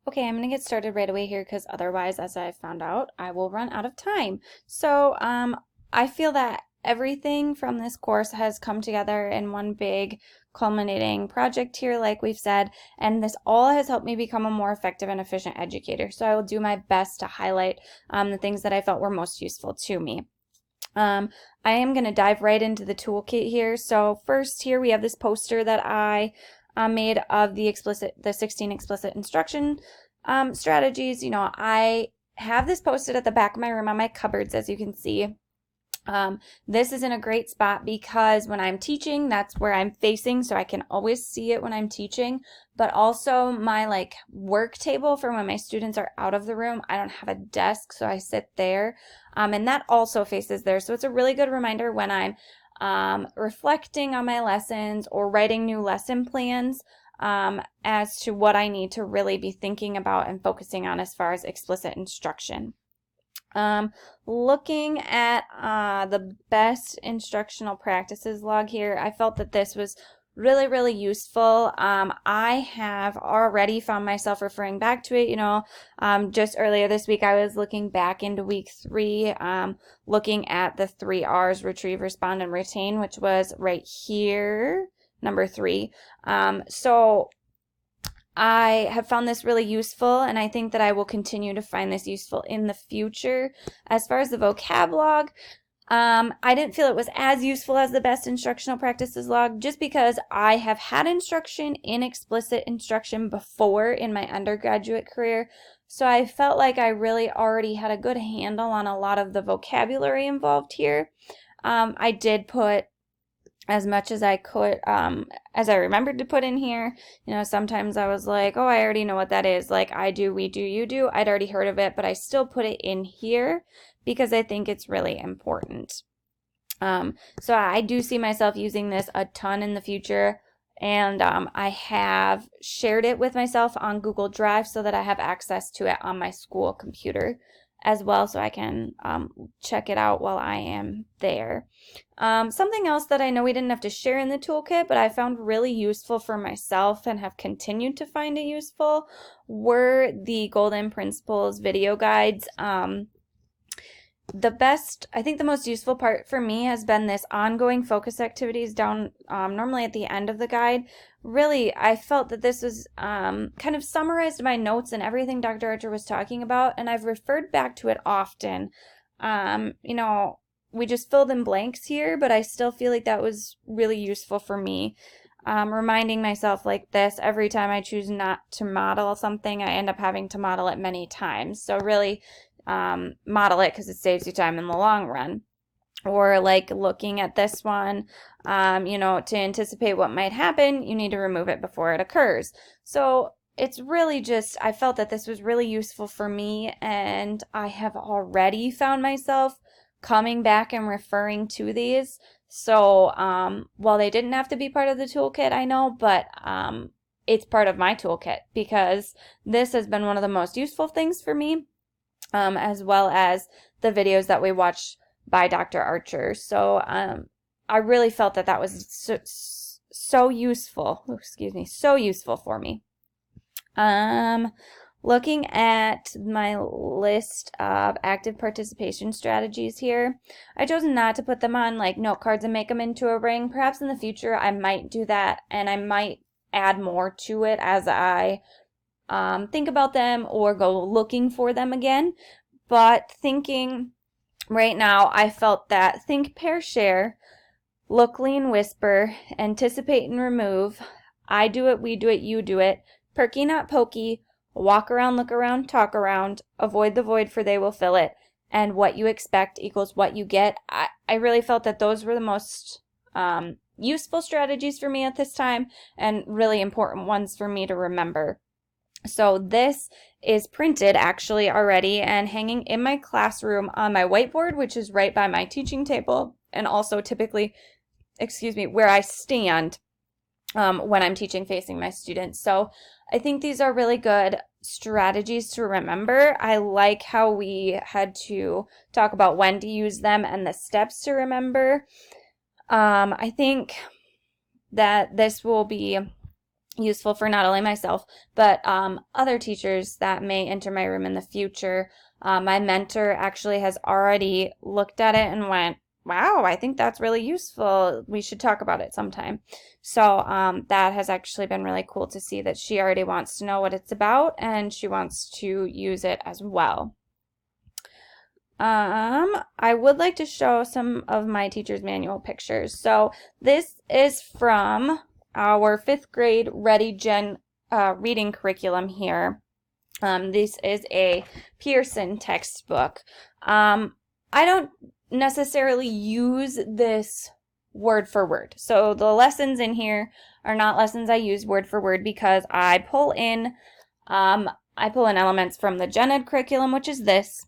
Okay, I'm going to get started right away here because otherwise, as I found out, I will run out of time. So, I feel that everything from this course has come together in one big culminating project here, like we've said, and this all has helped me become a more effective and efficient educator. So I will do my best to highlight the things that I felt were most useful to me. I am going to dive right into the toolkit here. So first here we have this poster that I made of the 16 explicit instruction strategies. I have this posted at the back of my room on my cupboards, as you can see. This is in a great spot because when I'm teaching, that's where I'm facing, so I can always see it when I'm teaching. But also my work table for when my students are out of the room, I don't have a desk, so I sit there, and that also faces there. So it's a really good reminder when I'm reflecting on my lessons or writing new lesson plans as to what I need to really be thinking about and focusing on as far as explicit instruction. Looking at the best instructional practices log here, I felt that this was really, really useful. I have already found myself referring back to it. Just earlier this week, I was looking back into week 3, looking at the 3 R's: retrieve, respond, and retain, which was right here, number 3. So I have found this really useful, and I think that I will continue to find this useful in the future. As far as the vocab log, I didn't feel it was as useful as the best instructional practices log just because I have had instruction in explicit instruction before in my undergraduate career. So I felt like I really already had a good handle on a lot of the vocabulary involved here. I did put as much as I could, as I remembered to put in here. Sometimes I was like, oh, I already know what that is. Like I do, we do, you do. I'd already heard of it, but I still put it in here because I think it's really important. So I do see myself using this a ton in the future, and I have shared it with myself on Google Drive so that I have access to it on my school computer as well, so I can check it out while I am there. Something else that I know we didn't have to share in the toolkit, but I found really useful for myself and have continued to find it useful, were the Golden Principles video guides. I think the most useful part for me has been this ongoing focus activities down normally at the end of the guide. Really, I felt that this was kind of summarized my notes and everything Dr. Archer was talking about, and I've referred back to it often. We just filled in blanks here, but I still feel like that was really useful for me. Reminding myself like this every time I choose not to model something, I end up having to model it many times. So really, model it because it saves you time in the long run. Or like looking at this one, to anticipate what might happen, you need to remove it before it occurs. So it's really just, I felt that this was really useful for me, and I have already found myself coming back and referring to these. So while they didn't have to be part of the toolkit, I know, but it's part of my toolkit because this has been one of the most useful things for me. As well as the videos that we watched by Dr. Archer. So I really felt that was so useful. So useful for me. Looking at my list of active participation strategies here, I chose not to put them on like note cards and make them into a ring. Perhaps in the future I might do that, and I might add more to it as I think about them or go looking for them again. But thinking right now, I felt that think, pair, share, look, lean, whisper, anticipate and remove, I do it, we do it, you do it, perky, not pokey, walk around, look around, talk around, avoid the void for they will fill it, and what you expect equals what you get. I really felt that those were the most useful strategies for me at this time and really important ones for me to remember. So this is printed actually already and hanging in my classroom on my whiteboard, which is right by my teaching table, and also typically, where I stand when I'm teaching facing my students. So I think these are really good strategies to remember. I like how we had to talk about when to use them and the steps to remember. I think that this will be useful for not only myself, but other teachers that may enter my room in the future. My mentor actually has already looked at it and went, wow, I think that's really useful. We should talk about it sometime. So that has actually been really cool to see that she already wants to know what it's about and she wants to use it as well. I would like to show some of my teacher's manual pictures. So this is from our 5th grade Ready Gen reading curriculum here. This is a Pearson textbook. I don't necessarily use this word for word. So the lessons in here are not lessons I use word for word because I pull in elements from the Gen Ed curriculum, which is this.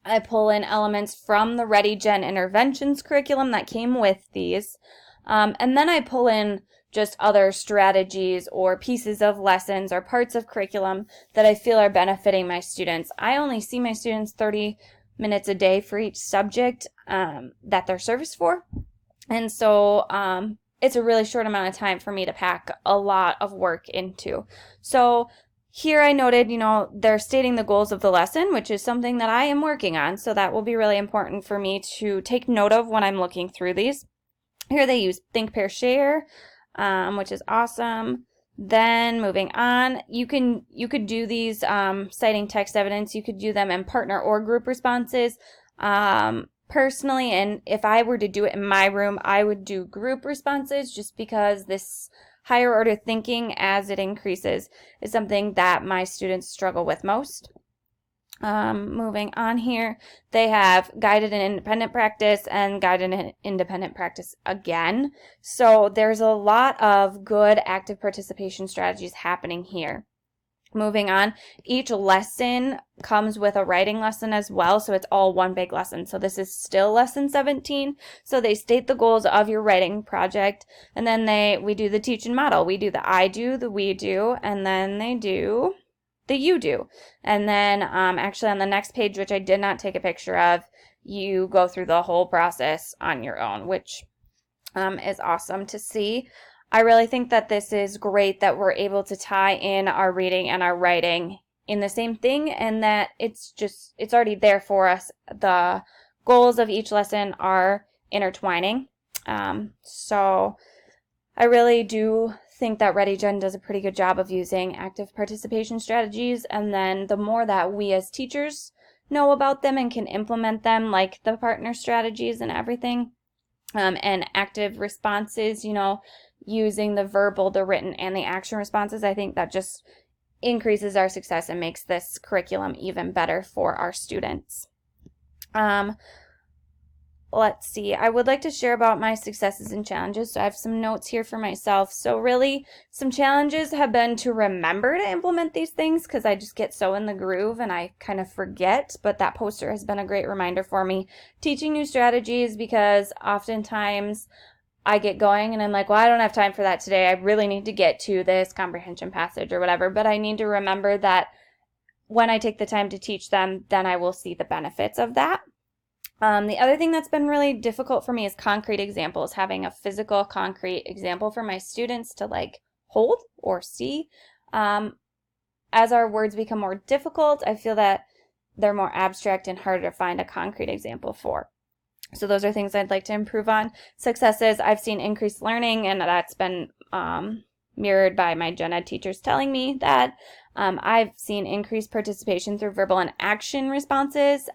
I pull in elements from the Ready Gen Interventions curriculum that came with these. And then I pull in just other strategies or pieces of lessons or parts of curriculum that I feel are benefiting my students. I only see my students 30 minutes a day for each subject that they're serviced for. And so it's a really short amount of time for me to pack a lot of work into. So here I noted, they're stating the goals of the lesson, which is something that I am working on. So that will be really important for me to take note of when I'm looking through these. Here they use Think, Pair, Share, which is awesome. Then moving on, you could do these citing text evidence. You could do them in partner or group responses. Personally, and if I were to do it in my room, I would do group responses just because this higher order thinking as it increases is something that my students struggle with most. Moving on here, they have guided and independent practice and guided and independent practice again. So there's a lot of good active participation strategies happening here. Moving on, each lesson comes with a writing lesson as well, so it's all one big lesson. So this is still lesson 17. So they state the goals of your writing project, and then we do the teach and model. We do the I do, the we do, and then they do the you do. And then actually on the next page, which I did not take a picture of, you go through the whole process on your own, which is awesome to see. I really think that this is great that we're able to tie in our reading and our writing in the same thing and that it's already there for us. The goals of each lesson are intertwining. So I really do think that ReadyGen does a pretty good job of using active participation strategies, and then the more that we as teachers know about them and can implement them, like the partner strategies and everything, and active responses, using the verbal, the written, and the action responses, I think that just increases our success and makes this curriculum even better for our students. Let's see, I would like to share about my successes and challenges. So I have some notes here for myself. So really, some challenges have been to remember to implement these things because I just get so in the groove and I kind of forget, but that poster has been a great reminder for me. Teaching new strategies, because oftentimes I get going and I'm like, well, I don't have time for that today. I really need to get to this comprehension passage or whatever, but I need to remember that when I take the time to teach them, then I will see the benefits of that. The other thing that's been really difficult for me is concrete examples, having a physical concrete example for my students to hold or see. As our words become more difficult, I feel that they're more abstract and harder to find a concrete example for. So those are things I'd like to improve on. Successes, I've seen increased learning, and that's been mirrored by my gen ed teachers telling me that. I've seen increased participation through verbal and action responses.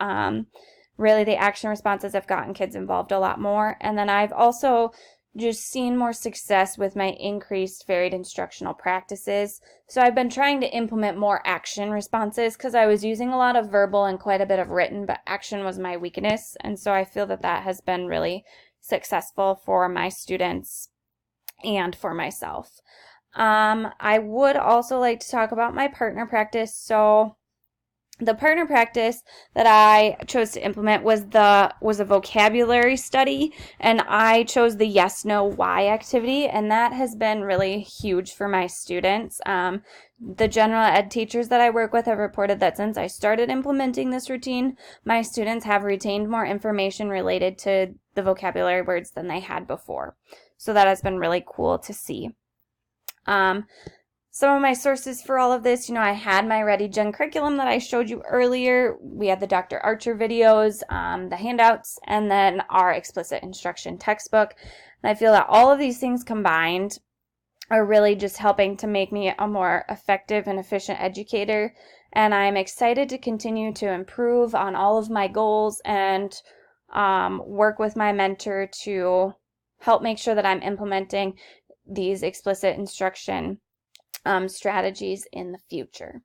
Really, the action responses have gotten kids involved a lot more. And then I've also just seen more success with my increased varied instructional practices. So I've been trying to implement more action responses because I was using a lot of verbal and quite a bit of written, but action was my weakness. And so I feel that that has been really successful for my students and for myself. I would also like to talk about my partner practice. So the partner practice that I chose to implement was a vocabulary study, and I chose the yes, no, why activity, and that has been really huge for my students. The general ed teachers that I work with have reported that since I started implementing this routine, my students have retained more information related to the vocabulary words than they had before. So that has been really cool to see. Some of my sources for all of this, I had my Ready Gen curriculum that I showed you earlier. We had the Dr. Archer videos, the handouts, and then our explicit instruction textbook. And I feel that all of these things combined are really just helping to make me a more effective and efficient educator. And I'm excited to continue to improve on all of my goals and work with my mentor to help make sure that I'm implementing these explicit instruction strategies in the future.